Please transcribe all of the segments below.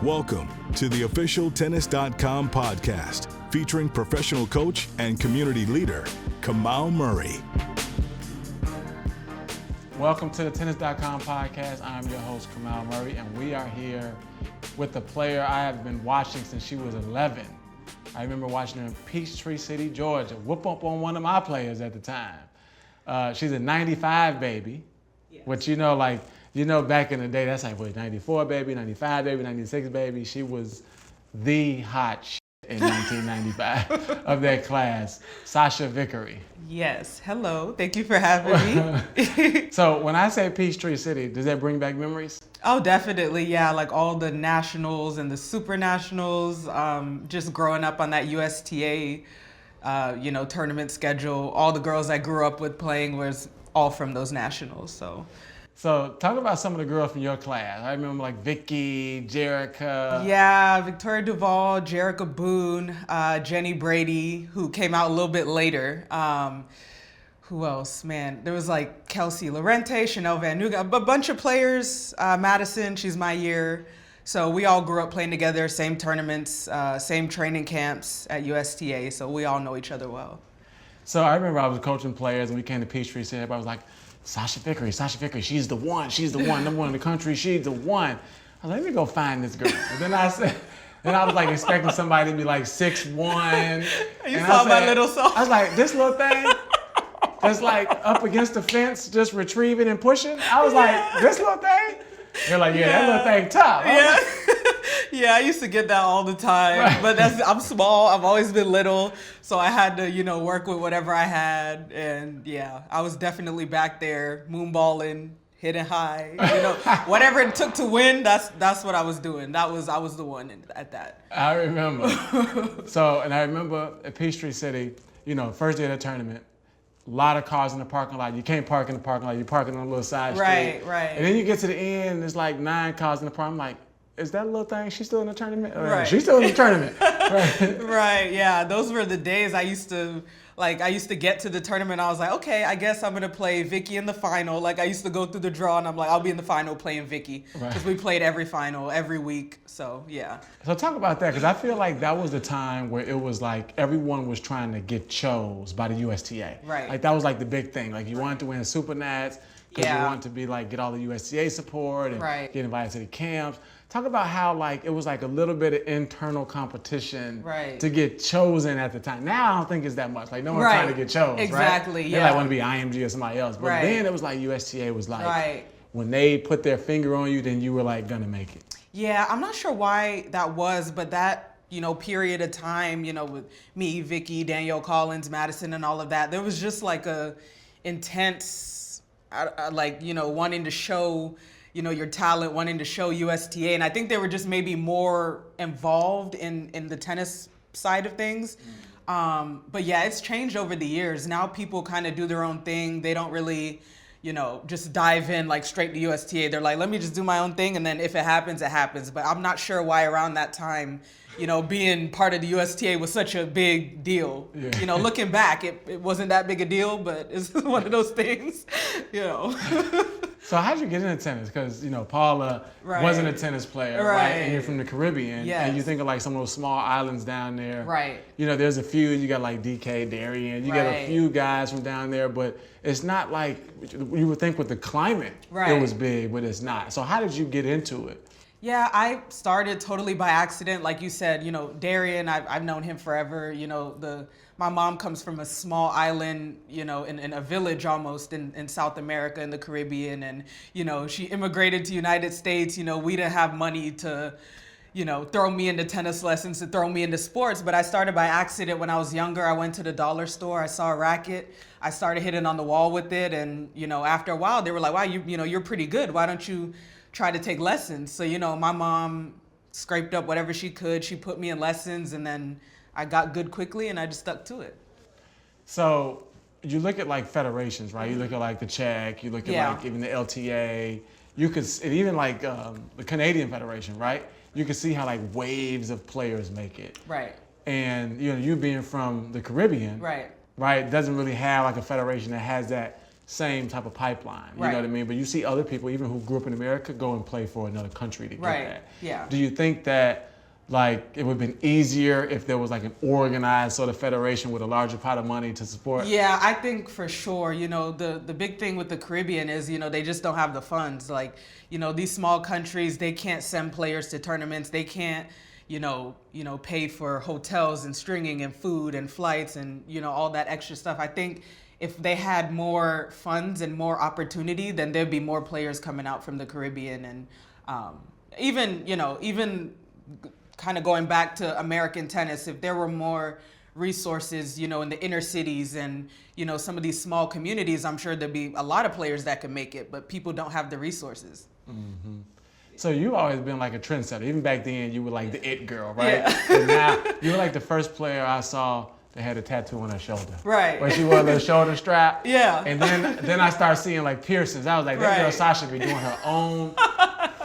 Welcome to the official Tennis.com podcast featuring professional coach and community leader, Kamau Murray. Welcome to the Tennis.com podcast. I'm your host, Kamau Murray, and we are here with a player I have been watching since she was 11. I remember watching her in Peachtree City, Georgia, whoop up on one of my players at the time. She's a 95 baby, yes. Which back in the day, that's like, 94 baby, 95 baby, 96 baby. She was the hot shit in 1995 of that class, Sachia Vickery. Yes, hello, thank you for having me. So when I say Peachtree City, does that bring back memories? Oh, definitely, yeah, like all the nationals and the super nationals, just growing up on that USTA, tournament schedule. All the girls I grew up with playing was all from those nationals, So talk about some of the girls from your class. I remember like Vicky, Jerica. Yeah, Victoria Duvall, Jerica Boone, Jenny Brady, who came out a little bit later. Who else? Man, there was like Kelsey Lorente, Chanel Van Nuga, a bunch of players. Madison, she's my year. So we all grew up playing together, same tournaments, same training camps at USTA. So we all know each other well. So I remember I was coaching players and we came to Peachtree City. Everybody was like, Sachia Vickery, she's the one, number one in the country, she's the one. I was like, let me go find this girl. And then I was like expecting somebody to be like 6'1". You saw my little soul. I was like, this little thing that's like up against the fence, just retrieving and pushing. I was like, this little thing? You're like, that little thing tough. Yeah, I used to get that all the time, right. But I'm small. I've always been little, so I had to, work with whatever I had, and yeah, I was definitely back there moonballing, hitting high, whatever it took to win. That's what I was doing. I was the one at that. I remember. And I remember at Peachtree City, first day of the tournament. A lot of cars in the parking lot. You can't park in the parking lot. You're parking on a little side street. Right. And then you get to the end, there's like 9 cars in the park. I'm like, is that little thing, she's still in the tournament? Right. She's still in the tournament. Right. Right, yeah. Those were the days I used to get to the tournament. I was like, okay, I guess I'm going to play Vicky in the final. Like I used to go through the draw and I'm like, I'll be in the final playing Vicky. Because we played every final, every week. So, yeah. So talk about that, because I feel like that was the time where it was like everyone was trying to get chose by the USTA. Right. Like that was like the big thing. Like you wanted to win Super Nats because you wanted to be like, get all the USTA support and get invited to the camps. Talk about how like it was like a little bit of internal competition to get chosen at the time. Now I don't think it's that much. Like no one's trying to get chosen. Exactly. Right? Yeah. They like want to be IMG or somebody else. But then it was like USTA was like when they put their finger on you, then you were like gonna make it. Yeah, I'm not sure why that was, but that period of time, with me, Vicky, Danielle Collins, Madison, and all of that, there was just like a intense, wanting to show. Your talent, wanting to show USTA. And I think they were just maybe more involved in the tennis side of things. But yeah, it's changed over the years. Now people kind of do their own thing. They don't really, just dive in like straight to USTA. They're like, let me just do my own thing. And then if it happens, it happens. But I'm not sure why around that time, being part of the USTA was such a big deal. Yeah. Looking back, it wasn't that big a deal, but it's one of those things, So how'd you get into tennis? Because, Paula wasn't a tennis player, right? And you're from the Caribbean. Yes. And you think of like some of those small islands down there. Right. There's a few, you got like DK, Darien, you got a few guys from down there, but it's not like, you would think with the climate, it was big, but it's not. So how did you get into it? Yeah, I started totally by accident. Like you said, Darien, I've known him forever. My mom comes from a small island, in a village almost in South America, in the Caribbean. And, she immigrated to the United States. We didn't have money to, throw me into tennis lessons, to throw me into sports. But I started by accident when I was younger. I went to the dollar store. I saw a racket. I started hitting on the wall with it. And, after a while, they were like, wow, you're pretty good. Why don't you try to take lessons? So, my mom scraped up whatever she could. She put me in lessons, and then I got good quickly, and I just stuck to it. So you look at like federations, right? You look at like the Czech, you look at like even the LTA, and even like the Canadian Federation, right? You can see how like waves of players make it. Right. And you being from the Caribbean, right, doesn't really have like a federation that has that same type of pipeline. You Right. know what I mean? But you see other people, even who grew up in America, go and play for another country to get Right. that. Yeah. Do you think that like it would have been easier if there was like an organized sort of federation with a larger pot of money to support? Yeah, I think for sure. The big thing with the Caribbean is, they just don't have the funds. Like, these small countries, they can't send players to tournaments. They can't, pay for hotels and stringing and food and flights and, all that extra stuff. I think if they had more funds and more opportunity, then there'd be more players coming out from the Caribbean. And even kind of going back to American tennis, if there were more resources, in the inner cities and, some of these small communities, I'm sure there'd be a lot of players that could make it, but people don't have the resources. Mm-hmm. So you've always been like a trendsetter. Even back then, you were like the it girl, right? Yeah. And now you were like the first player I saw that had a tattoo on her shoulder. Right. Where she wore the shoulder strap. Yeah. And then I started seeing like piercings. I was like, that girl Right. Sasha be doing her own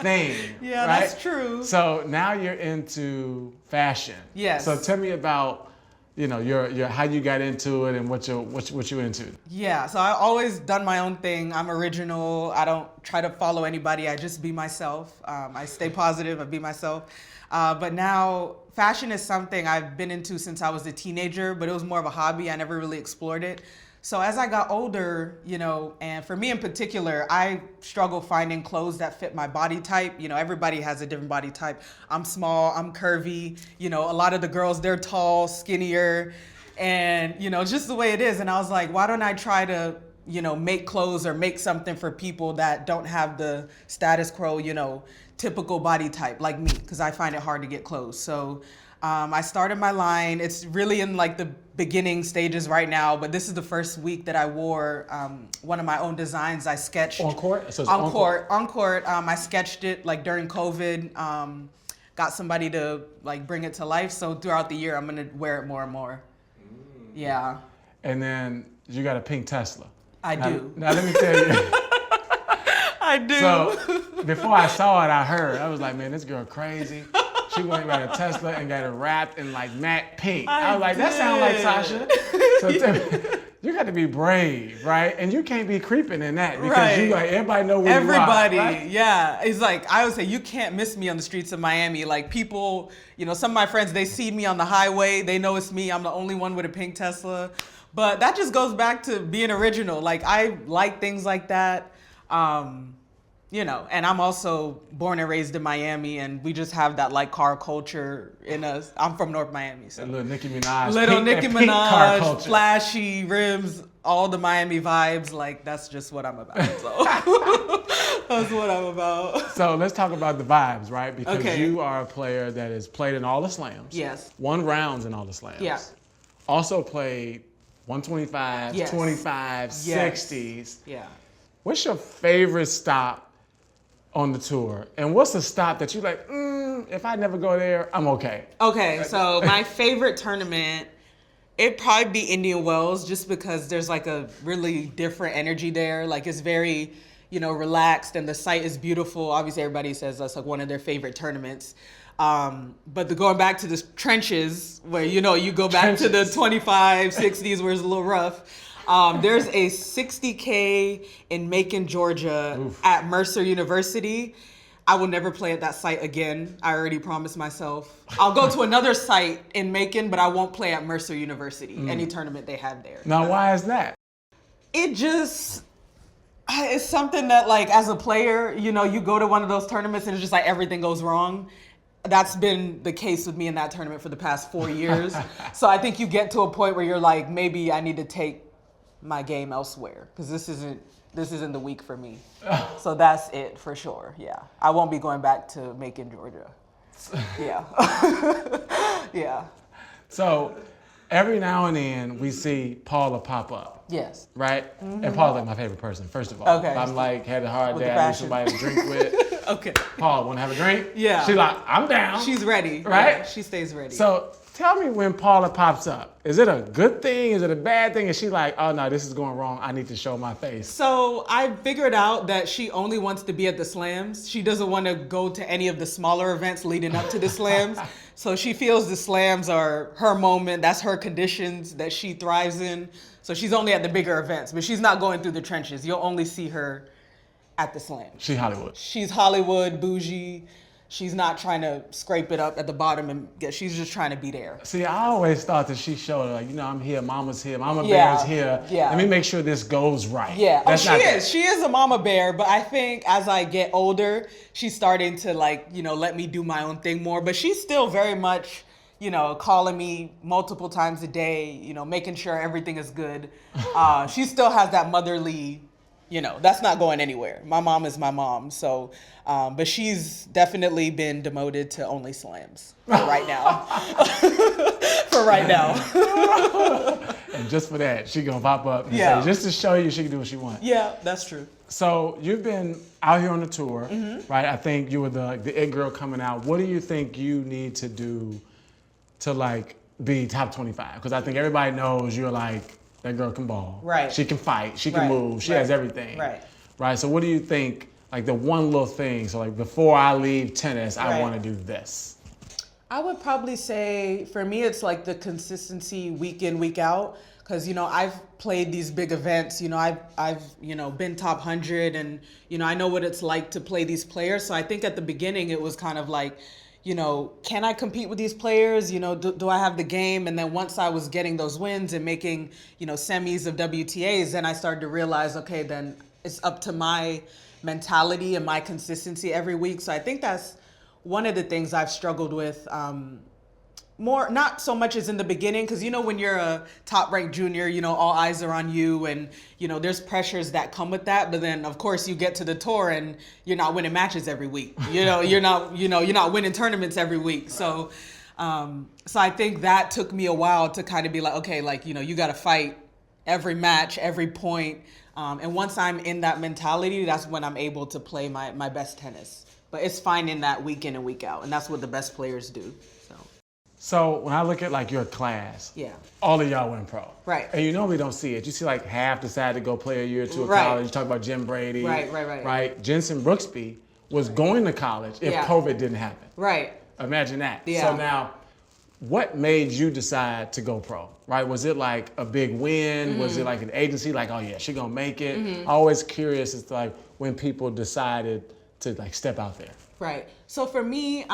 thing. Yeah, right? that's true. So now you're into fashion. Yes. So tell me about, your how you got into it and what you into. Yeah, so I've always done my own thing. I'm original. I don't try to follow anybody. I just be myself. I stay positive. I be myself. But now fashion is something I've been into since I was a teenager, but it was more of a hobby. I never really explored it. So as I got older, and for me in particular, I struggle finding clothes that fit my body type. Everybody has a different body type. I'm small, I'm curvy. A lot of the girls, they're tall, skinnier, and, it's just the way it is. And I was like, why don't I try to, make clothes or make something for people that don't have the status quo, typical body type like me, because I find it hard to get clothes. So I started my line. It's really in like the beginning stages right now, but this is the first week that I wore one of my own designs. I sketched On court? So it's on court. I sketched it like during COVID. Got somebody to like bring it to life. So throughout the year, I'm gonna wear it more and more. Yeah. And then you got a pink Tesla. I do. Now let me tell you. I do. So before I saw it, I heard. I was like, man, this girl crazy. She went and got a Tesla and got it wrapped in like matte pink. I was like, that sounds like Sasha. So tell me, you got to be brave, right? And you can't be creeping in that because you like everybody know where everybody, you are. Right? Yeah. It's like I would say you can't miss me on the streets of Miami. Like people, some of my friends, they see me on the highway, they know it's me. I'm the only one with a pink Tesla. But that just goes back to being original. Like I like things like that. And I'm also born and raised in Miami, and we just have that like car culture in us. I'm from North Miami, so That little Nicki Minaj, Nicki pink car Minaj, culture. flashy rims, all the Miami vibes. Like that's just what I'm about. So that's what I'm about. So let's talk about the vibes, right? Because Okay. you are a player that has played in all the slams. Yes. Won rounds in all the slams. Yeah. Also played 125s, Yes. 25s, Yes. 60s. Yeah. What's your favorite stop on the tour? And what's the stop that you like, if I never go there, I'm okay? Okay, so my favorite tournament, it'd probably be Indian Wells, just because there's like a really different energy there. Like it's very, relaxed, and the site is beautiful. Obviously, everybody says that's like one of their favorite tournaments. But going back to the trenches, where you go back to the 25, 60s, where it's a little rough. There's a 60K in Macon, Georgia, at Mercer University. I will never play at that site again. I already promised myself. I'll go to another site in Macon, but I won't play at Mercer University, any tournament they have there. Now, why is that? It's something that, like, as a player, you go to one of those tournaments and it's just like everything goes wrong. That's been the case with me in that tournament for the past 4 years. So I think you get to a point where you're like, maybe I need to take my game elsewhere, because this isn't the week for me. So that's it for sure. Yeah, I won't be going back to Macon, Georgia. Yeah. Yeah. So every now and then we see Paula pop up. Yes. Right? Mm-hmm. And Paula's like my favorite person, first of all. Okay. I'm like, had a hard With day, the I need fashion. somebody to drink with. Okay. Paula, want to have a drink? Yeah. She's like, I'm down. She's ready. Right? Yeah, she stays ready. So tell me, when Paula pops up, is it a good thing? Is it a bad thing? Is she like, oh no, this is going wrong, I need to show my face? So I figured out that she only wants to be at the slams. She doesn't want to go to any of the smaller events leading up to the slams. So she feels the slams are her moment. That's her conditions that she thrives in. So she's only at the bigger events, but she's not going through the trenches. You'll only see her at the slam. She's Hollywood. She's Hollywood, bougie. She's not trying to scrape it up at the bottom and she's just trying to be there. See, I always thought that she showed like, I'm here, mama's here, mama bear's here. Yeah. Let me make sure this goes right. Yeah, That's she is a mama bear, but I think as I get older, she's starting to let me do my own thing more. But she's still very much, calling me multiple times a day, making sure everything is good. She still has that motherly, that's not going anywhere. My mom is my mom. So, but she's definitely been demoted to only slams for right now. For right now. And just for that, she gonna pop up and say, just to show you she can do what she wants. Yeah, that's true. So you've been out here on the tour, right? I think you were the it girl coming out. What do you think you need to do to be top 25? Because I think everybody knows you're that girl can ball. Right. She can fight. She can move. She has everything. Right. Right. So what do you think, the one little thing, so before I leave tennis, I want to do this? I would probably say, for me, it's the consistency week in, week out. Because, I've played these big events, I've been top 100 and, I know what it's like to play these players. So I think at the beginning it was kind of can I compete with these players? Do I have the game? And then once I was getting those wins and making, semis of WTAs, then I started to realize, okay, then it's up to my mentality and my consistency every week. So I think that's one of the things I've struggled with more, not so much as in the beginning, because, when you're a top-ranked junior, all eyes are on you and, there's pressures that come with that. But then, of course, you get to the tour and you're not winning matches every week. You're not winning tournaments every week. So I think that took me a while to kind of be okay, you got to fight every match, every point. And once I'm in that mentality, that's when I'm able to play my best tennis. But it's finding that week in and week out. And that's what the best players do. So when I look at your class, all of y'all went pro. Right. And you normally don't see it. You see half decide to go play a year or two of college. You talk about Jim Brady. Right. Jensen Brooksby was going to college if COVID didn't happen. Right. Imagine that. Yeah. So now, what made you decide to go pro? Right? Was it a big win? Was it an agency oh yeah, she gonna make it? I'm always curious as to when people decided to step out there. Right. So for me,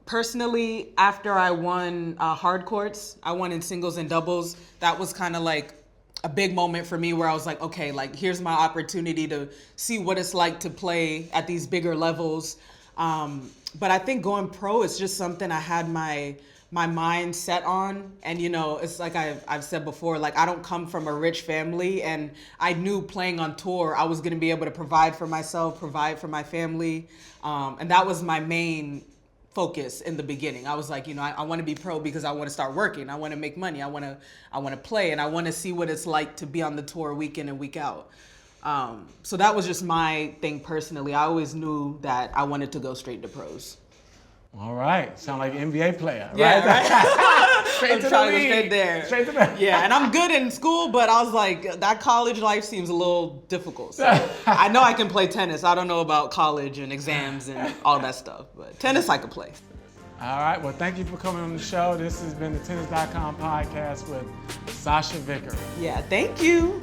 personally, after I won hard courts, I won in singles and doubles. That was kind of a big moment for me where I was okay, here's my opportunity to see what it's like to play at these bigger levels. But I think going pro is just something I had my mind set on. And, it's I've said before, I don't come from a rich family. And I knew playing on tour, I was going to be able to provide for myself, provide for my family. And that was my main focus in the beginning. I was I want to be pro because I want to start working. I want to make money. I want to play, and I want to see what it's like to be on the tour week in and week out. So that was just my thing personally. I always knew that I wanted to go straight to pros. All right. Sound like an NBA player, right? Yeah, right? Straight to the trying league. to go straight there. Straight to the Yeah, and I'm good in school, but I was that college life seems a little difficult. So I know I can play tennis. I don't know about college and exams and all that stuff, but tennis I could play. All right. Well, thank you for coming on the show. This has been the Tennis.com podcast with Sachia Vickery. Yeah, thank you.